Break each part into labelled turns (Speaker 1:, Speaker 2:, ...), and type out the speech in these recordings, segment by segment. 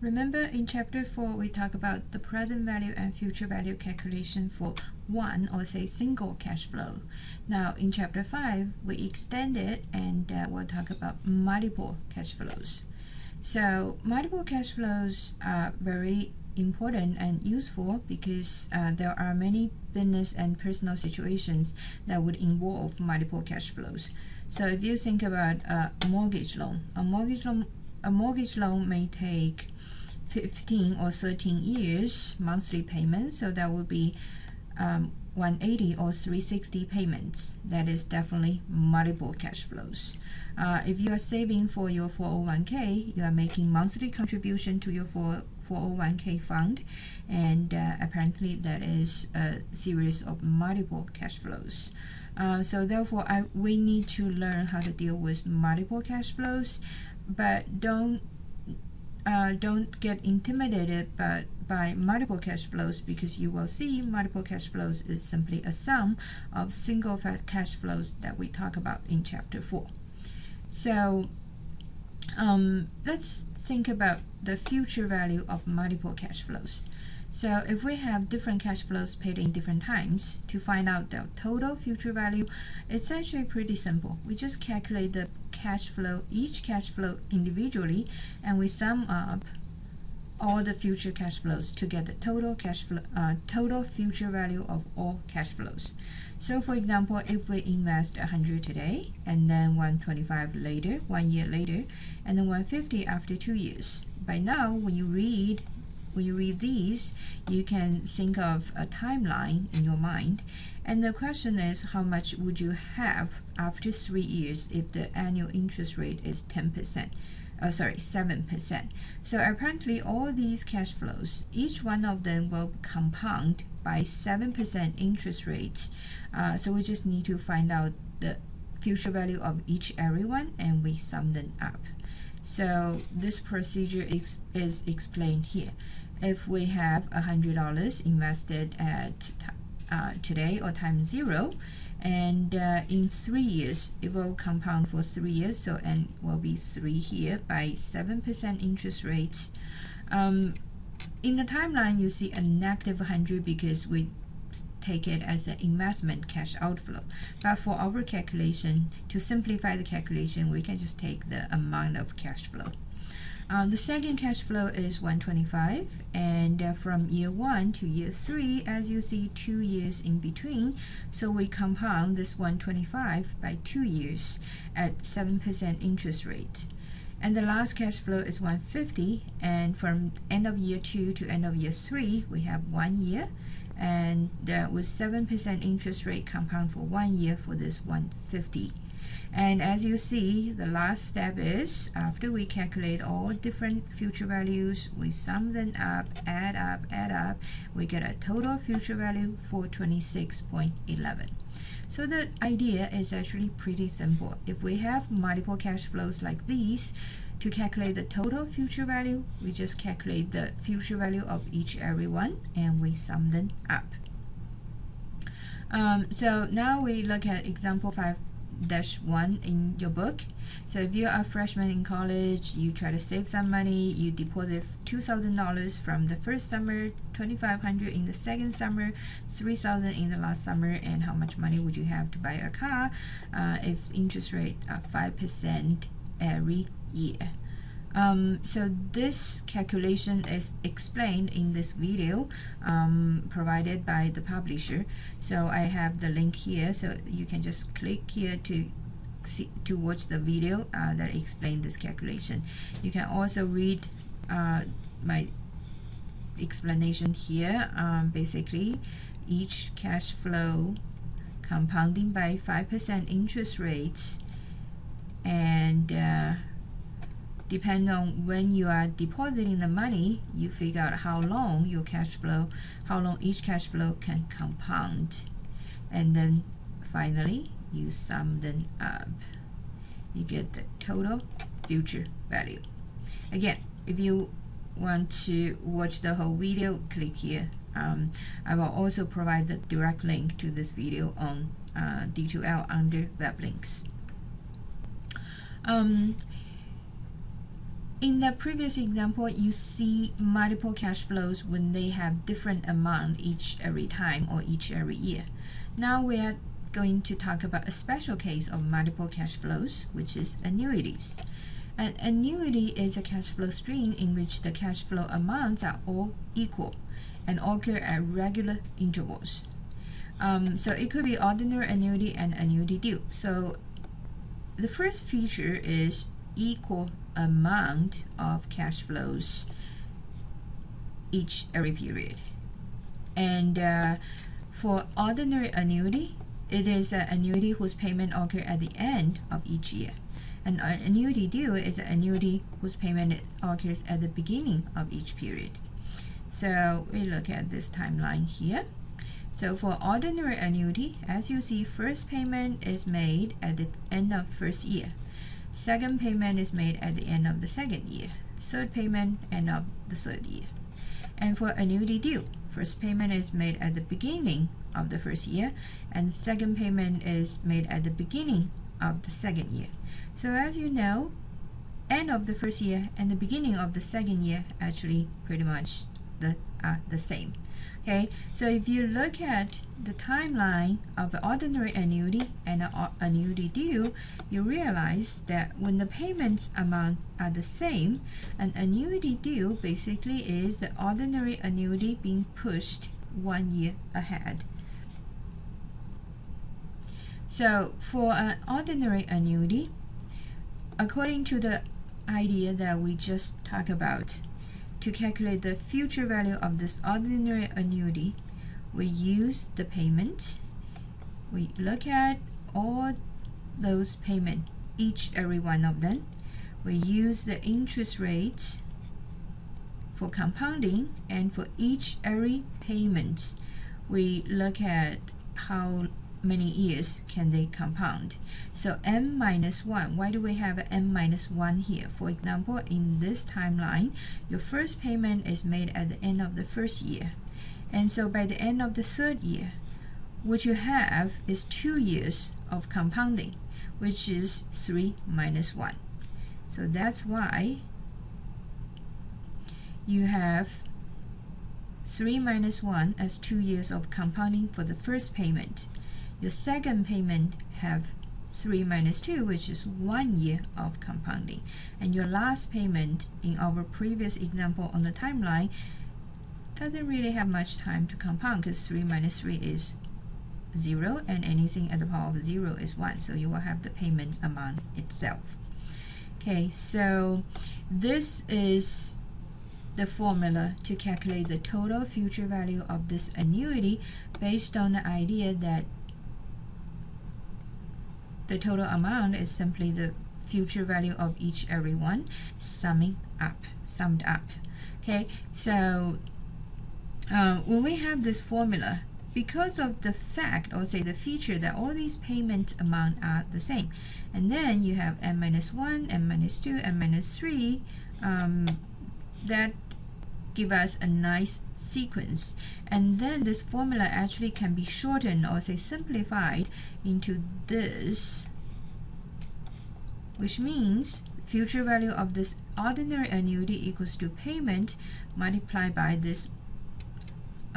Speaker 1: Remember in chapter 4 we talk about the present value and future value calculation for one or say single cash flow. Now in chapter 5 we extend it and we'll talk about multiple cash flows. So multiple cash flows are very important and useful because there are many business and personal situations that would involve multiple cash flows. So if you think about a mortgage loan, a mortgage loan may take 15 or 13 years monthly payment, so that would be 180 or 360 payments. That is definitely multiple cash flows. If you are saving for your 401k, you are making monthly contribution to your 401k fund, and apparently that is a series of multiple cash flows. So therefore we need to learn how to deal with multiple cash flows, but don't get intimidated by multiple cash flows, because you will see multiple cash flows is simply a sum of single cash flows that we talk about in chapter 4. So let's think about the future value of multiple cash flows. So if we have different cash flows paid in different times, to find out the total future value, it's actually pretty simple. We just calculate the cash flow, each cash flow individually, and we sum up all the future cash flows to get the total cash flow, total future value of all cash flows. So for example, if we invest 100 today, and then 125 later, 1 year later, and then 150 after 2 years. By now, when you read these, you can think of a timeline in your mind, and the question is, how much would you have after 3 years if the annual interest rate is 10%? 7%. So apparently all these cash flows, each one of them will compound by 7% interest rates. So we just need to find out the future value of every one, and we sum them up. So this procedure is explained here. If we have $100 invested at today or time 0, and in 3 years it will compound for 3 years, so n will be 3 here by 7% interest rates. In the timeline you see a negative 100 because we take it as an investment cash outflow, but for our calculation, to simplify the calculation, we can just take the amount of cash flow. The second cash flow is 125, and from year 1 to year 3, as you see, 2 years in between, so we compound this 125 by 2 years at 7% interest rate. And the last cash flow is 150, and from end of year 2 to end of year 3, we have 1 year, and with 7% interest rate compound for 1 year for this 150. And as you see, the last step is, after we calculate all different future values, we sum them up, add up, we get a total future value for 26.11. So the idea is actually pretty simple. If we have multiple cash flows like these, to calculate the total future value, we just calculate the future value of every one, and we sum them up. So now we look at example 5-1 in your book. So if you're a freshman in college, you try to save some money, you deposit $2,000 from the first summer, $2,500 in the second summer, $3,000 in the last summer, and how much money would you have to buy a car if interest rate are 5% every year? So this calculation is explained in this video provided by the publisher. So I have the link here, so you can just click here to watch the video that explains this calculation. You can also read my explanation here. Basically, each cash flow compounding by 5% interest rates, and depending on when you are depositing the money, you figure out how long each cash flow can compound, and then finally you sum them up. You get the total future value. Again, if you want to watch the whole video, click here. I will also provide the direct link to this video on D2L under web links. in the previous example, you see multiple cash flows when they have different amount every time or every year. Now we are going to talk about a special case of multiple cash flows, which is annuities. An annuity is a cash flow stream in which the cash flow amounts are all equal and occur at regular intervals. So it could be ordinary annuity and annuity due. So the first feature is equal amount of cash flows every period. And for ordinary annuity, it is an annuity whose payment occur at the end of each year. And an annuity due is an annuity whose payment occurs at the beginning of each period. So we look at this timeline here. So for ordinary annuity, as you see, first payment is made at the end of first year. Second payment is made at the end of the second year. Third payment, end of the third year. And for annuity due, first payment is made at the beginning of the first year, and second payment is made at the beginning of the second year. So as you know, end of the first year and the beginning of the second year actually pretty much the same. Okay, so if you look at the timeline of an ordinary annuity and an annuity due, you realize that when the payments amount are the same, an annuity due basically is the ordinary annuity being pushed 1 year ahead. So for an ordinary annuity, according to the idea that we just talked about, to calculate the future value of this ordinary annuity, we use the payment. We look at all those payments, every one of them. We use the interest rates for compounding, and for every payment, we look at how many years can they compound. So n minus 1, why do we have n minus 1 here? For example, in this timeline, your first payment is made at the end of the first year. And so by the end of the third year, what you have is 2 years of compounding, which is 3 minus 1. So that's why you have 3 minus 1 as 2 years of compounding for the first payment. Your second payment have 3 minus 2, which is 1 year of compounding. And your last payment in our previous example on the timeline doesn't really have much time to compound, because 3 minus 3 is 0, and anything at the power of 0 is 1. So you will have the payment amount itself. Okay, so this is the formula to calculate the total future value of this annuity based on the idea that the total amount is simply the future value of every one summed up. Okay, so when we have this formula, because of the fact, or say the feature, that all these payment amount are the same, and then you have n minus 1, n minus 2, n minus 3, that give us a nice sequence. And then this formula actually can be shortened, or say simplified, into this, which means future value of this ordinary annuity equals to payment multiplied by this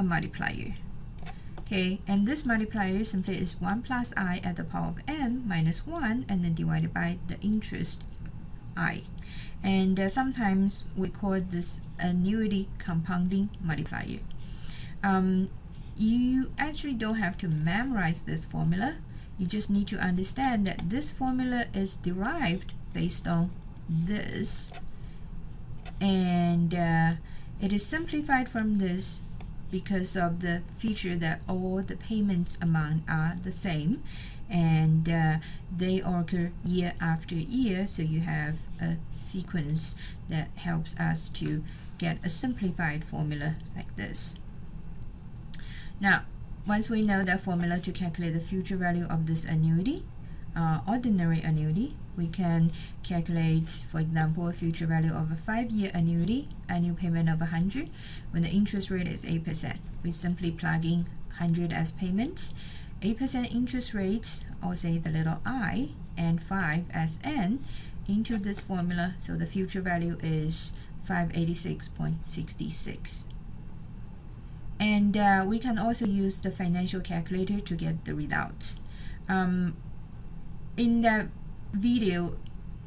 Speaker 1: multiplier. Okay, and this multiplier simply is 1 plus I at the power of n minus 1, and then divided by the interest I. And sometimes we call this annuity compounding multiplier. You actually don't have to memorize this formula. You just need to understand that this formula is derived based on this, and it is simplified from this because of the feature that all the payments amount are the same, and they occur year after year, so you have a sequence that helps us to get a simplified formula like this. Now, once we know that formula to calculate the future value of this annuity, ordinary annuity, we can calculate, for example, a future value of a 5-year annuity, annual payment of 100, when the interest rate is 8%. We simply plug in 100 as payment, 8% interest rate, or say the little I, and 5 as n, into this formula, so the future value is 586.66. And we can also use the financial calculator to get the results. In that video,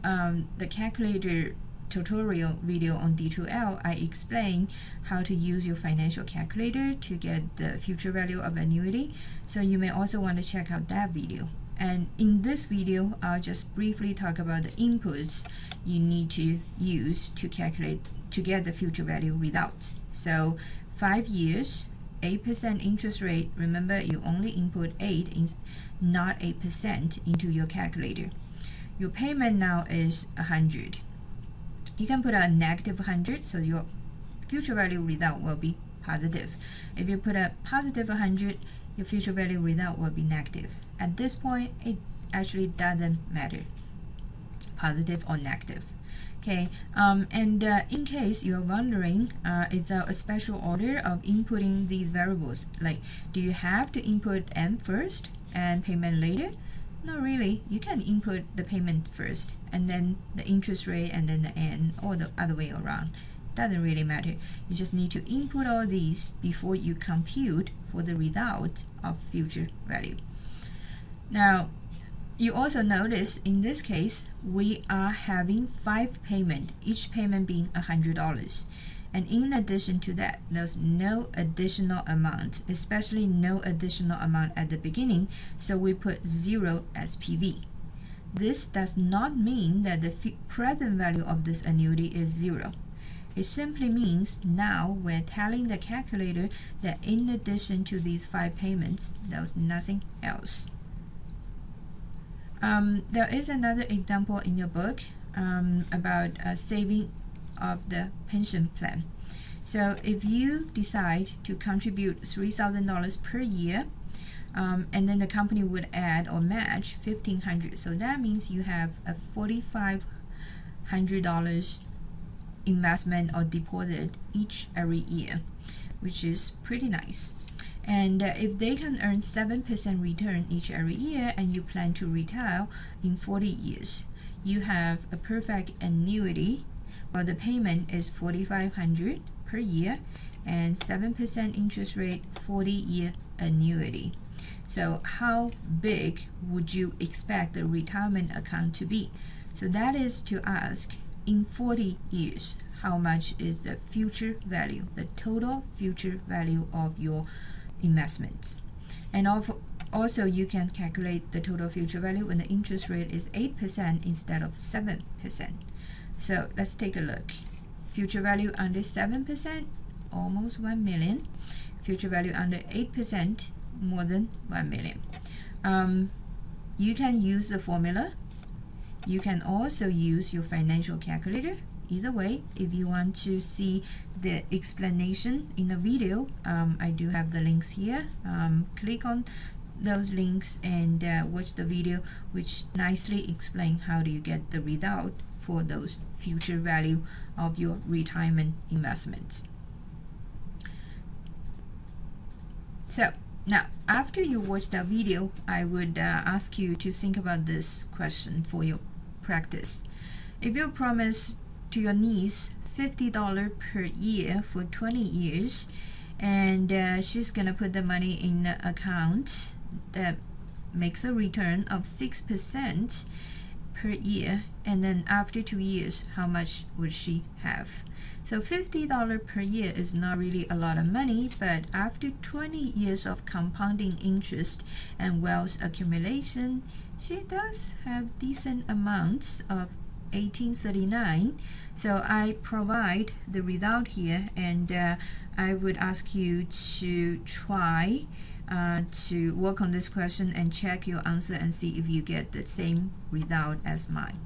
Speaker 1: the calculator tutorial video on D2L, I explain how to use your financial calculator to get the future value of annuity. So you may also want to check out that video. And in this video, I'll just briefly talk about the inputs you need to use to calculate to get the future value result. So 5 years, 8% interest rate. Remember, you only input 8, not 8% into your calculator. Your payment now is 100. You can put a negative 100, so your future value result will be positive. If you put a positive 100, your future value result will be negative. At this point, it actually doesn't matter, positive or negative. Okay, in case you're wondering, is there a special order of inputting these variables? Like, do you have to input M first and payment later? Not really. You can input the payment first and then the interest rate and then the N, or the other way around. Doesn't really matter. You just need to input all these before you compute for the result of future value. Now, you also notice in this case, we are having 5 payments, each payment being $100. And in addition to that, there's no additional amount, especially no additional amount at the beginning, so we put 0 as PV. This does not mean that the present value of this annuity is 0. It simply means now we're telling the calculator that in addition to these 5 payments, there's nothing else. There is another example in your book about saving of the pension plan. So if you decide to contribute $3,000 per year, and then the company would add or match $1,500, so that means you have a $4,500 investment or deposit every year, which is pretty nice. And if they can earn 7% return every year, and you plan to retire in 40 years, you have a perfect annuity. Well, the payment is $4,500 per year and 7% interest rate, 40-year annuity. So how big would you expect the retirement account to be? So that is to ask, in 40 years, how much is the future value, the total future value of your investments? And also you can calculate the total future value when the interest rate is 8% instead of 7%. So let's take a look. Future value under 7%, almost 1 million. Future value under 8%, more than 1 million. You can use the formula. You can also use your financial calculator. Either way, if you want to see the explanation in the video, I do have the links here. Click on those links and watch the video, which nicely explain how do you get the result for those future value of your retirement investments. So now, after you watch that video, I would ask you to think about this question for your practice. If you promise to your niece $50 per year for 20 years, and she's gonna put the money in an account that makes a return of 6% per year, and then after 2 years, how much would she have? So $50 per year is not really a lot of money, but after 20 years of compounding interest and wealth accumulation, she does have decent amounts of $1839. So I provide the result here, and I would ask you to try to work on this question and check your answer and see if you get the same result as mine.